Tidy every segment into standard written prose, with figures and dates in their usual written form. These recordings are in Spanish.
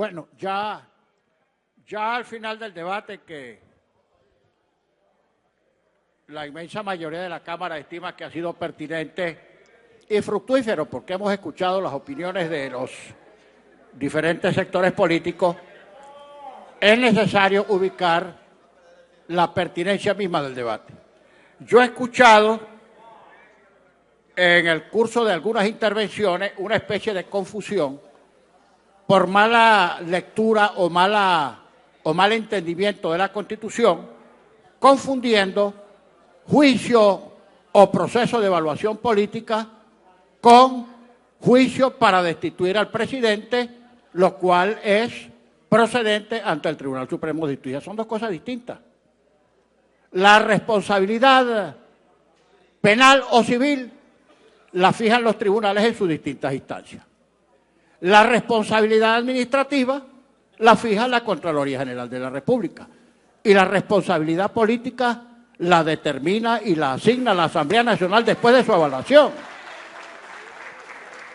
Bueno, ya al final del debate, que la inmensa mayoría de la Cámara estima que ha sido pertinente y fructífero, porque hemos escuchado las opiniones de los diferentes sectores políticos, es necesario ubicar la pertinencia misma del debate. Yo he escuchado en el curso de algunas intervenciones una especie de confusión por mala lectura o mal entendimiento de la Constitución, confundiendo juicio o proceso de evaluación política con juicio para destituir al presidente, lo cual es procedente ante el Tribunal Supremo de Justicia. Son dos cosas distintas. La responsabilidad penal o civil la fijan los tribunales en sus distintas instancias. La responsabilidad administrativa la fija la Contraloría General de la República. Y la responsabilidad política la determina y la asigna la Asamblea Nacional después de su evaluación.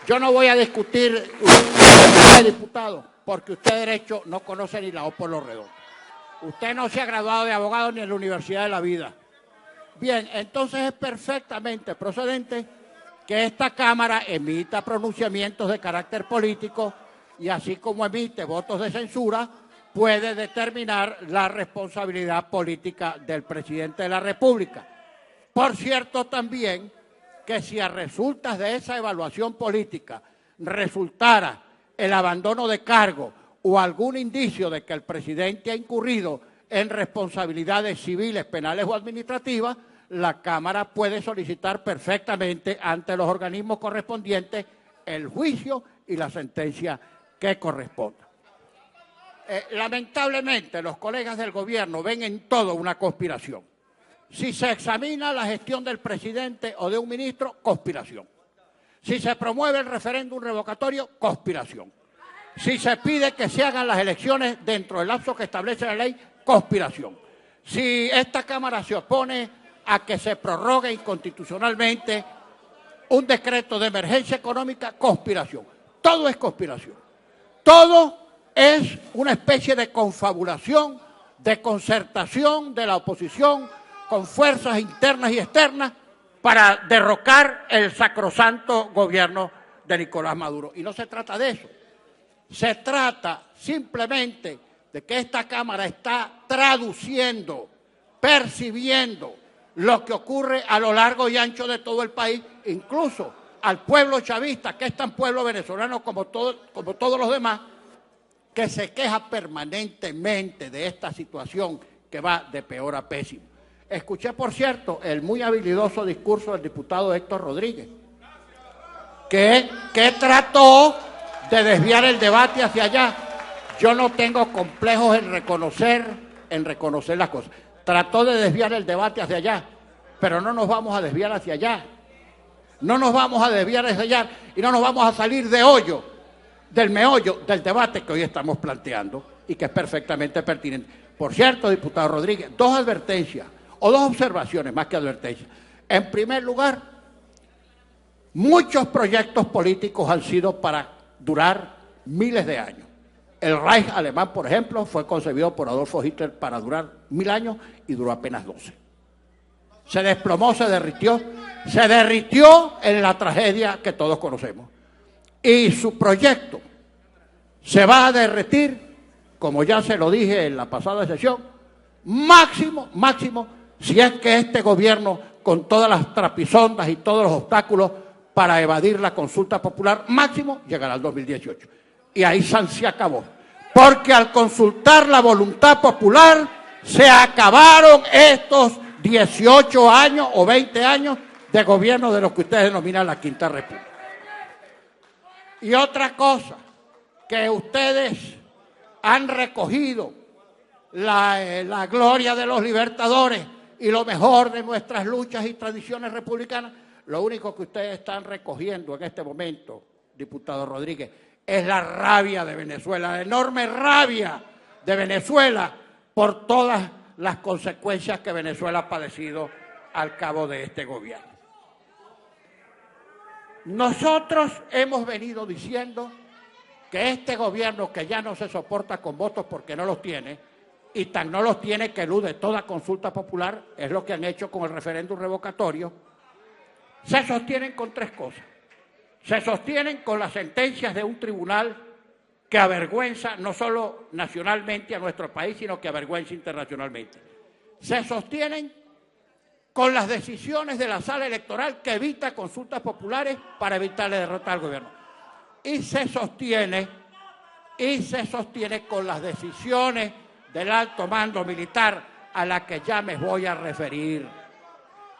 Yo no voy a discutir, diputado, porque usted de Derecho no conoce ni la O por los redondos. Usted no se ha graduado de abogado ni en la Universidad de la Vida. Bien, entonces es perfectamente procedente que esta Cámara emita pronunciamientos de carácter político y así como emite votos de censura, puede determinar la responsabilidad política del presidente de la República. Por cierto, también que si a resultas de esa evaluación política resultara el abandono de cargo o algún indicio de que el presidente ha incurrido en responsabilidades civiles, penales o administrativas, la Cámara puede solicitar perfectamente ante los organismos correspondientes el juicio y la sentencia que corresponda. Lamentablemente, los colegas del gobierno ven en todo una conspiración. Si se examina la gestión del presidente o de un ministro, conspiración. Si se promueve el referéndum revocatorio, conspiración. Si se pide que se hagan las elecciones dentro del lapso que establece la ley, conspiración. Si esta Cámara se opone a que se prorrogue inconstitucionalmente un decreto de emergencia económica, conspiración. Todo es conspiración. Todo es una especie de confabulación, de concertación de la oposición con fuerzas internas y externas para derrocar el sacrosanto gobierno de Nicolás Maduro. Y no se trata de eso. Se trata simplemente de que esta Cámara está traduciendo, percibiendo lo que ocurre a lo largo y ancho de todo el país, incluso al pueblo chavista, que es tan pueblo venezolano como todos los demás, que se queja permanentemente de esta situación que va de peor a pésimo. Escuché, por cierto, el muy habilidoso discurso del diputado Héctor Rodríguez, que trató de desviar el debate hacia allá. Yo no tengo complejos en reconocer las cosas. Trató de desviar el debate hacia allá, pero no nos vamos a desviar hacia allá. No nos vamos a desviar hacia allá y no nos vamos a salir del meollo del debate que hoy estamos planteando y que es perfectamente pertinente. Por cierto, diputado Rodríguez, dos advertencias o dos observaciones más que advertencias. En primer lugar, muchos proyectos políticos han sido para durar miles de años. El Reich alemán, por ejemplo, fue concebido por Adolfo Hitler para durar 1000 años y duró apenas 12. Se desplomó, se derritió en la tragedia que todos conocemos. Y su proyecto se va a derretir, como ya se lo dije en la pasada sesión, máximo, si es que este gobierno, con todas las trapisondas y todos los obstáculos para evadir la consulta popular, máximo llegará al 2018. Y ahí se acabó. Porque al consultar la voluntad popular, se acabaron estos 18 años o 20 años de gobierno de lo que ustedes denominan la Quinta República. Y otra cosa, que ustedes han recogido la gloria de los libertadores y lo mejor de nuestras luchas y tradiciones republicanas. Lo único que ustedes están recogiendo en este momento, diputado Rodríguez, es la rabia de Venezuela, la enorme rabia de Venezuela por todas las consecuencias que Venezuela ha padecido al cabo de este gobierno. Nosotros hemos venido diciendo que este gobierno, que ya no se soporta con votos porque no los tiene, y tan no los tiene que elude toda consulta popular, es lo que han hecho con el referéndum revocatorio, se sostienen con tres cosas. Se sostienen con las sentencias de un tribunal que avergüenza no solo nacionalmente a nuestro país, sino que avergüenza internacionalmente. Se sostienen con las decisiones de la sala electoral que evita consultas populares para evitarle derrota al gobierno. Y se sostiene con las decisiones del alto mando militar a la que ya me voy a referir.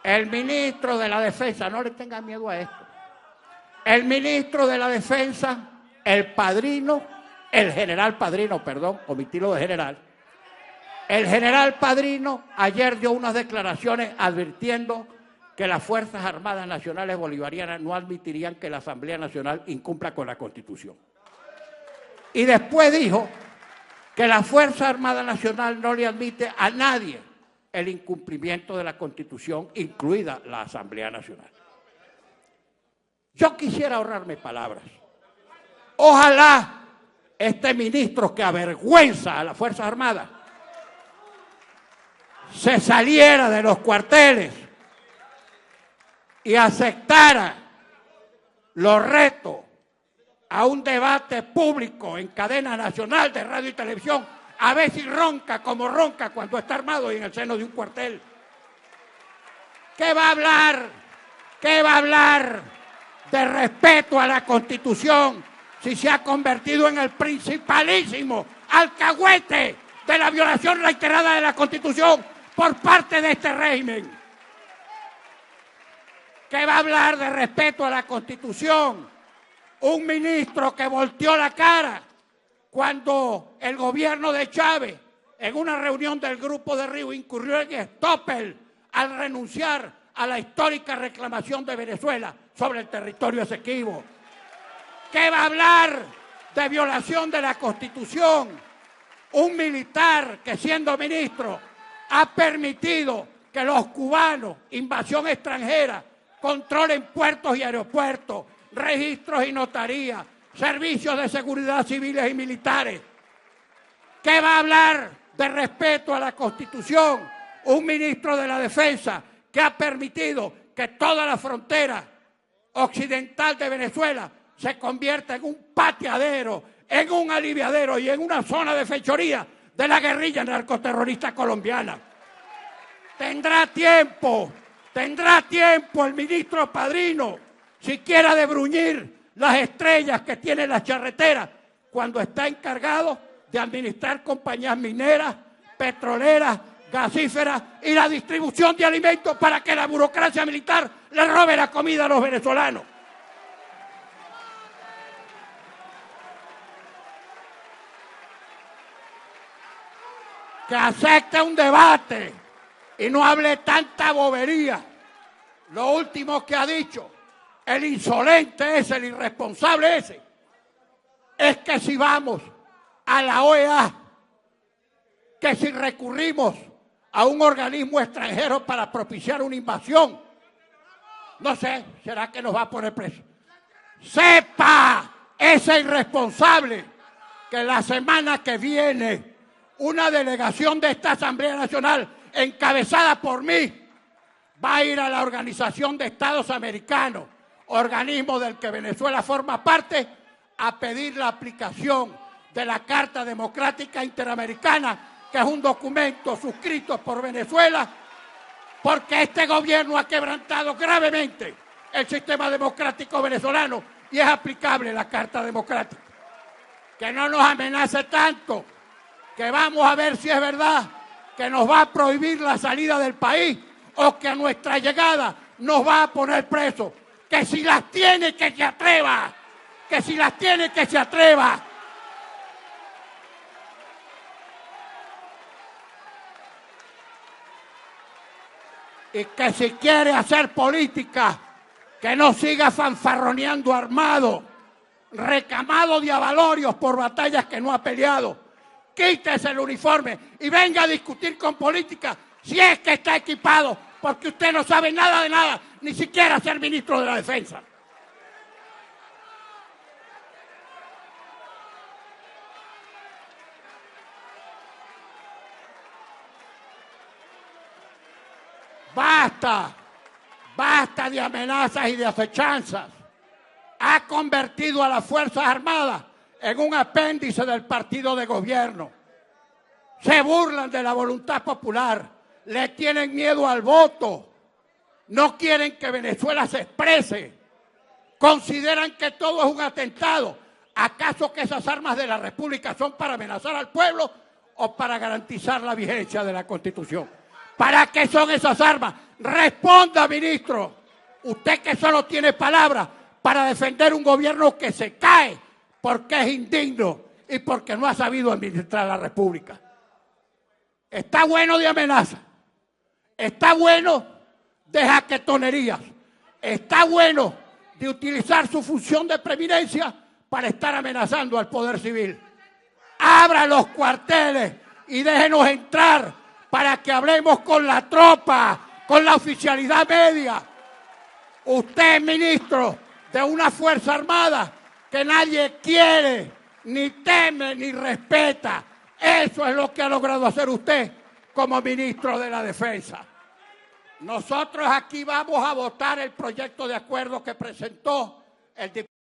El ministro de la Defensa, no le tengan miedo a esto, el ministro de la Defensa, el general Padrino, omití lo de general, el general Padrino ayer dio unas declaraciones advirtiendo que las Fuerzas Armadas Nacionales Bolivarianas no admitirían que la Asamblea Nacional incumpla con la Constitución. Y después dijo que la Fuerza Armada Nacional no le admite a nadie el incumplimiento de la Constitución, incluida la Asamblea Nacional. Yo quisiera ahorrarme palabras. Ojalá este ministro que avergüenza a las Fuerzas Armadas se saliera de los cuarteles y aceptara los retos a un debate público en cadena nacional de radio y televisión, a ver si ronca como ronca cuando está armado y en el seno de un cuartel. ¿Qué va a hablar? ¿Qué va a hablar de respeto a la Constitución si se ha convertido en el principalísimo alcahuete de la violación reiterada de la Constitución por parte de este régimen? ¿Qué va a hablar de respeto a la Constitución? Un ministro que volteó la cara cuando el gobierno de Chávez, en una reunión del Grupo de Río, incurrió en estoppel al renunciar a la histórica reclamación de Venezuela sobre el territorio Esequibo. ¿Qué va a hablar de violación de la Constitución? Un militar que, siendo ministro, ha permitido que los cubanos, invasión extranjera, controlen puertos y aeropuertos, registros y notarías, servicios de seguridad civiles y militares. ¿Qué va a hablar de respeto a la Constitución? Un ministro de la Defensa que ha permitido que toda la frontera occidental de Venezuela se convierta en un pateadero, en un aliviadero y en una zona de fechoría de la guerrilla narcoterrorista colombiana. Tendrá tiempo el ministro Padrino, siquiera de bruñir las estrellas que tiene la charretera, cuando está encargado de administrar compañías mineras, petroleras, gasíferas y la distribución de alimentos para que la burocracia militar le robe la comida a los venezolanos. Que acepte un debate y no hable tanta bobería. Lo último que ha dicho el insolente ese, el irresponsable ese, es que si vamos a la OEA, que si recurrimos a un organismo extranjero para propiciar una invasión, no sé, ¿será que nos va a poner preso? Sepa ese irresponsable que la semana que viene una delegación de esta Asamblea Nacional encabezada por mí va a ir a la Organización de Estados Americanos, organismo del que Venezuela forma parte, a pedir la aplicación de la Carta Democrática Interamericana, que es un documento suscrito por Venezuela, porque este gobierno ha quebrantado gravemente el sistema democrático venezolano y es aplicable la Carta Democrática. Que no nos amenace tanto, que vamos a ver si es verdad que nos va a prohibir la salida del país o que a nuestra llegada nos va a poner presos. Que si las tiene, que se atreva. Que si las tiene, que se atreva. Y que si quiere hacer política, que no siga fanfarroneando armado, recamado de avalorios por batallas que no ha peleado. Quítese el uniforme y venga a discutir con política si es que está equipado, porque usted no sabe nada de nada, ni siquiera ser ministro de la Defensa. Basta, basta de amenazas y de acechanzas. Ha convertido a las Fuerzas Armadas en un apéndice del partido de gobierno. Se burlan de la voluntad popular, le tienen miedo al voto, no quieren que Venezuela se exprese, consideran que todo es un atentado. ¿Acaso que esas armas de la República son para amenazar al pueblo o para garantizar la vigencia de la Constitución? ¿Para qué son esas armas? Responda, ministro. Usted que solo tiene palabras para defender un gobierno que se cae porque es indigno y porque no ha sabido administrar la República. Está bueno de amenaza, está bueno de jaquetonerías, está bueno de utilizar su función de preeminencia para estar amenazando al poder civil. Abra los cuarteles y déjenos entrar para que hablemos con la tropa, con la oficialidad media. Usted es ministro de una Fuerza Armada que nadie quiere, ni teme, ni respeta. Eso es lo que ha logrado hacer usted como ministro de la Defensa. Nosotros aquí vamos a votar el proyecto de acuerdo que presentó el diputado